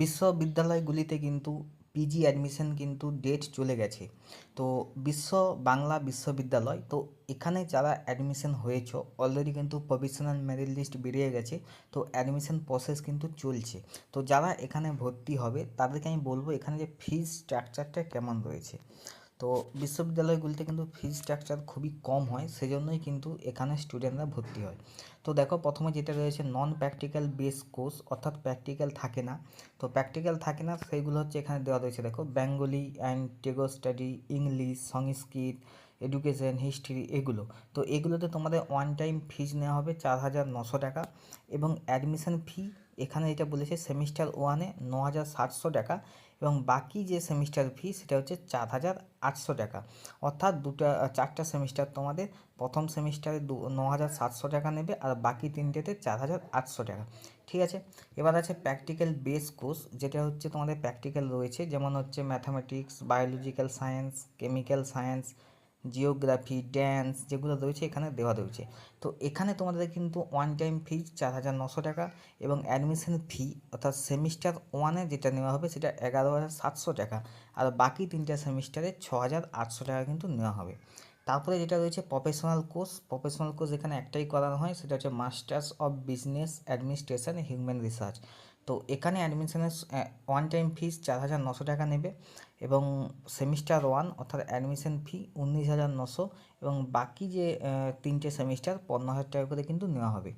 বিশ্ববিদ্যালয়গুলিতে কিন্তু PG admission কিন্তু date চলে গেছে। তো বিশ্ব বাংলা বিশ্ববিদ্যালয়, তো এখানে যারা অ্যাডমিশন হয়েছে অলরেডি কিন্তু প্রভিশনাল মেরিট লিস্ট বেরিয়ে গেছে। তো অ্যাডমিশন প্রসেস কিন্তু চলছে। তো যারা এখানে ভর্তি হবে তাদেরকে আমি বলবো এখানে যে ফিজ স্ট্রাকচারটা কেমন রয়েছে। তো বিশ্ববিদ্যালয়গুলিতে কিন্তু ফিজ স্ট্রাকচার খুবই কম হয়, সেজন্যই কিন্তু এখানে স্টুডেন্টরা ভর্তি হয়। তো দেখো প্রথমে যেটা রয়েছে নন প্র্যাকটিক্যাল বেস কোর্স, অর্থাৎ প্র্যাকটিক্যাল থাকে না। তো প্র্যাকটিক্যাল থাকে না সেইগুলো হচ্ছে এখানে দেওয়া রয়েছে, দেখো Bengali and Tagore study, English, Sanskrit, education, history, এগুলো। তো এগুলোতে তোমাদের ওয়ান টাইম ফিজ নেওয়া হবে 4,900 টাকা, এবং অ্যাডমিশন ফি এখানে যেটা বলেছে সেমিস্টার ওয়ানে 9,700 টাকা, এবং বাকি যে সেমিস্টার ফি সেটা হচ্ছে 4,800 টাকা। অর্থাৎ চারটা সেমিস্টার তোমাদের, প্রথম সেমিস্টারে 9,700 টাকা নেবে, আর বাকি তিনটেতে 4,800 টাকা। ঠিক আছে। এবার আছে প্র্যাকটিক্যাল বেস কোর্স, যেটা হচ্ছে তোমাদের প্র্যাকটিক্যাল রয়েছে, যেমন হচ্ছে mathematics, biological science, chemical science, geography, dance, যেগুলো রয়েছে এখানে দেওয়া রয়েছে। তো এখানে তোমাদের কিন্তু ওয়ান টাইম ফিজ 4,900 টাকা, এবং অ্যাডমিশন ফি অর্থাৎ সেমিস্টার ওয়ানে যেটা নেওয়া হবে সেটা 11,700 টাকা, আর বাকি তিনটা সেমিস্টারে 6,800 টাকা কিন্তু নেওয়া হবে। তারপরে যেটা রয়েছে প্রফেশনাল কোর্স এখানে একটাই করানো হয়, সেটা হচ্ছে masters of business administration human research. তো এখানে অ্যাডমিশনের ওয়ান টাইম ফিজ 4,900 টাকা নেবে, এবং সেমিস্টার ওয়ান অর্থাৎ অ্যাডমিশন ফি 19,900, এবং বাকি যে তিনটে সেমিস্টার 15,000 টাকা করে কিন্তু নেওয়া হবে।